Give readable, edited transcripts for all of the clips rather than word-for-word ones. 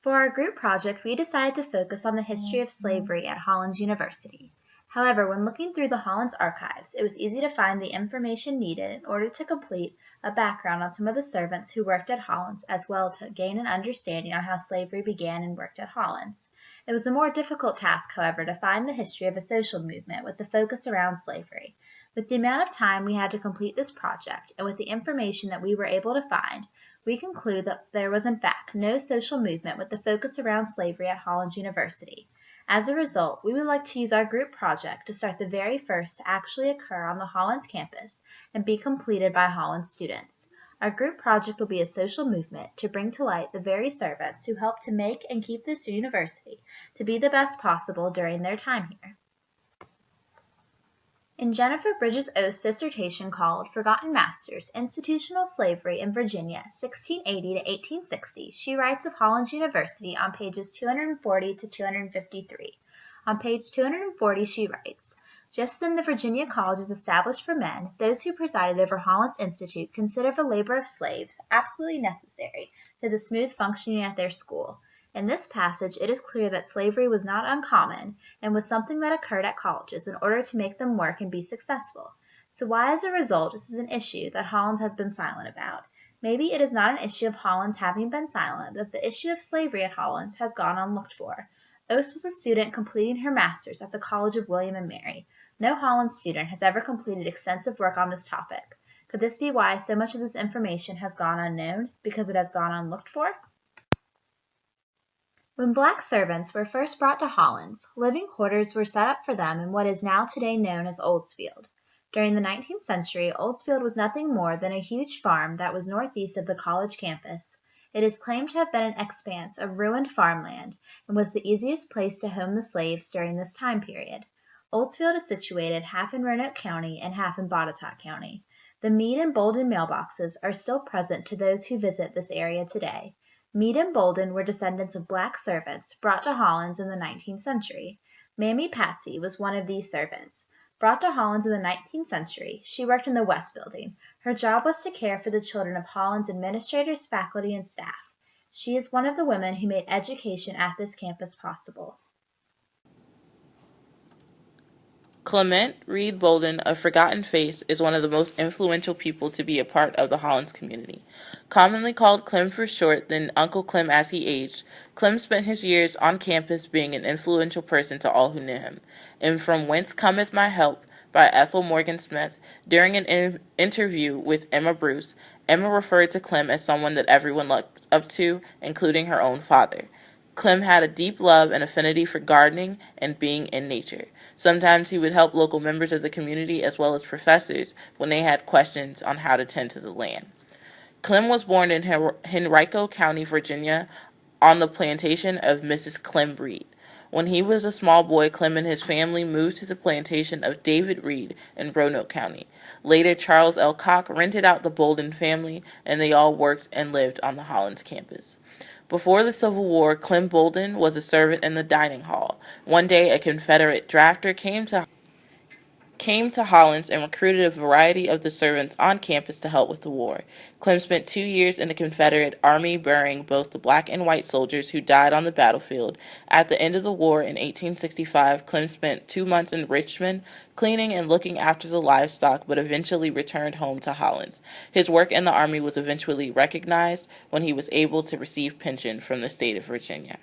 For our group project, we decided to focus on the history of slavery at Hollins University. However, when looking through the Hollins archives, it was easy to find the information needed in order to complete a background on some of the servants who worked at Hollins, as well to gain an understanding on how slavery began and worked at Hollins. It was a more difficult task, however, to find the history of a social movement with the focus around slavery. With the amount of time we had to complete this project, and with the information that we were able to find, we conclude that there was in fact no social movement with the focus around slavery at Hollins University. As a result, we would like to use our group project to start the very first to actually occur on the Hollins campus and be completed by Hollins students. Our group project will be a social movement to bring to light the very servants who helped to make and keep this university to be the best possible during their time here. In Jennifer Bridges Oast's dissertation called Forgotten Masters, Institutional Slavery in Virginia, 1680 to 1860, she writes of Hollins University on pages 240 to 253. On page 240 she writes, "Just as the Virginia colleges established for men, those who presided over Hollins Institute considered the labor of slaves absolutely necessary to the smooth functioning at their school. In this passage, it is clear that slavery was not uncommon and was something that occurred at colleges in order to make them work and be successful. So why, as a result, this is an issue that Hollins has been silent about? Maybe it is not an issue of Hollins having been silent, but the issue of slavery at Hollins has gone unlooked for. Oast was a student completing her master's at the College of William and Mary. No Hollins student has ever completed extensive work on this topic. Could this be why so much of this information has gone unknown, because it has gone unlooked for?" When black servants were first brought to Hollins, living quarters were set up for them in what is now today known as Oldsfield. During the 19th century, Oldsfield was nothing more than a huge farm that was northeast of the college campus. It is claimed to have been an expanse of ruined farmland and was the easiest place to home the slaves during this time period. Oldsfield is situated half in Roanoke County and half in Botetourt County. The Meade and Bolden mailboxes are still present to those who visit this area today. Meade and Bolden were descendants of black servants brought to Hollins in the 19th century. Mammy Patsy was one of these servants. Brought to Hollins in the 19th century, she worked in the West Building. Her job was to care for the children of Hollins administrators, faculty, and staff. She is one of the women who made education at this campus possible. Clement Reed Bolden, a forgotten face, is one of the most influential people to be a part of the Hollins community. Commonly called Clem for short, then Uncle Clem as he aged, Clem spent his years on campus being an influential person to all who knew him. In From Whence Cometh My Help by Ethel Morgan Smith, during an interview with Emma Bruce, Emma referred to Clem as someone that everyone looked up to, including her own father. Clem had a deep love and affinity for gardening and being in nature. Sometimes he would help local members of the community as well as professors when they had questions on how to tend to the land. Clem was born in Henrico County, Virginia, on the plantation of Mrs. Clem Reed. When he was a small boy, Clem and his family moved to the plantation of David Reed in Roanoke County. Later, Charles L. Koch rented out the Bolden family, and they all worked and lived on the Hollins campus. Before the Civil War, Clem Bolden was a servant in the dining hall. One day, a Confederate drafter came to Hollins and recruited a variety of the servants on campus to help with the war. Clem spent 2 years in the Confederate Army burying both the black and white soldiers who died on the battlefield. At the end of the war in 1865, Clem spent 2 months in Richmond cleaning and looking after the livestock, but eventually returned home to Hollins. His work in the Army was eventually recognized when he was able to receive pension from the state of Virginia.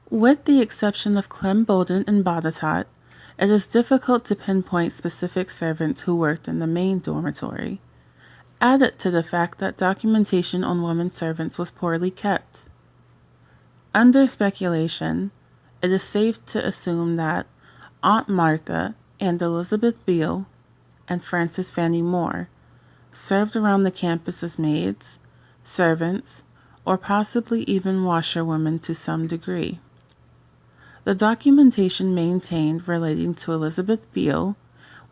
With the exception of Clem Bolden and Botetourt, it is difficult to pinpoint specific servants who worked in the main dormitory, added to the fact that documentation on women servants was poorly kept. Under speculation, it is safe to assume that Aunt Martha and Elizabeth Beale and Frances Fanny Moore served around the campus as maids, servants, or possibly even washerwomen to some degree. The documentation maintained relating to Elizabeth Beale,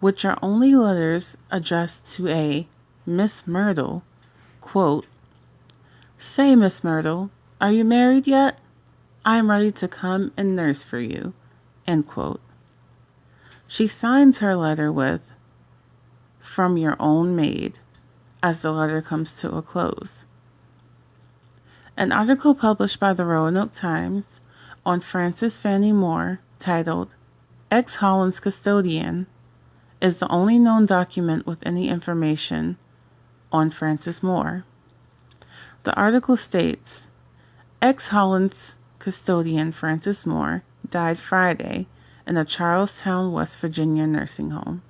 which are only letters addressed to a Miss Myrtle, quote, "Say, Miss Myrtle, are you married yet? I am ready to come and nurse for you," end quote. She signed her letter with, "From your own maid," as the letter comes to a close. An article published by the Roanoke Times on Frances Fanny Moore, titled Ex-Hollins Custodian, is the only known document with any information on Frances Moore. The article states, ex-Hollins custodian Frances Moore died Friday in a Charlestown, West Virginia nursing home.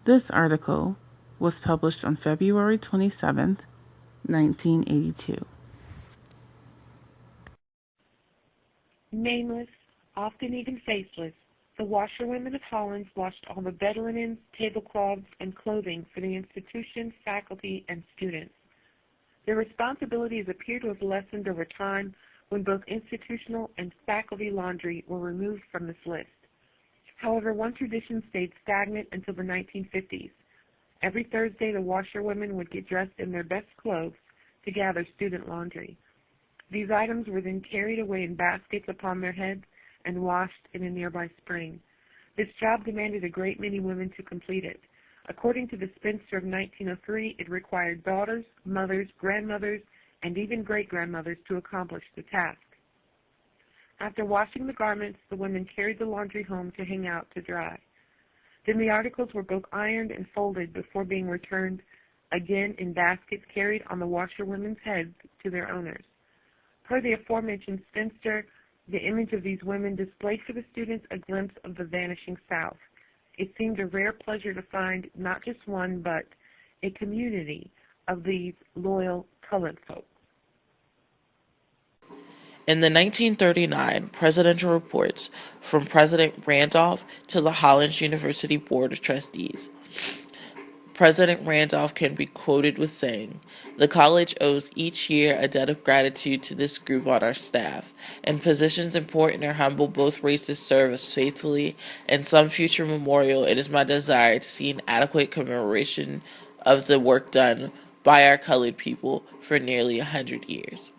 This article was published on February 27, 1982. Nameless, often even faceless, the washerwomen of Hollins washed all the bed linens, tablecloths, and clothing for the institution, faculty, and students. Their responsibilities appear to have lessened over time when both institutional and faculty laundry were removed from this list. However, one tradition stayed stagnant until the 1950s. Every Thursday, the washerwomen would get dressed in their best clothes to gather student laundry. These items were then carried away in baskets upon their heads and washed in a nearby spring. This job demanded a great many women to complete it. According to the spinster of 1903, it required daughters, mothers, grandmothers, and even great-grandmothers to accomplish the task. After washing the garments, the women carried the laundry home to hang out to dry. Then the articles were both ironed and folded before being returned, again in baskets carried on the washerwomen's heads to their owners. Per the aforementioned spinster, the image of these women displayed for the students a glimpse of the vanishing South. It seemed a rare pleasure to find not just one, but a community of these loyal colored folk. In the 1939 presidential reports from President Randolph to the Hollins University Board of Trustees, President Randolph can be quoted with saying, "The college owes each year a debt of gratitude to this group on our staff. In positions important or humble, both races serve us faithfully. In some future memorial, it is my desire to see an adequate commemoration of the work done by our colored people for nearly 100 years."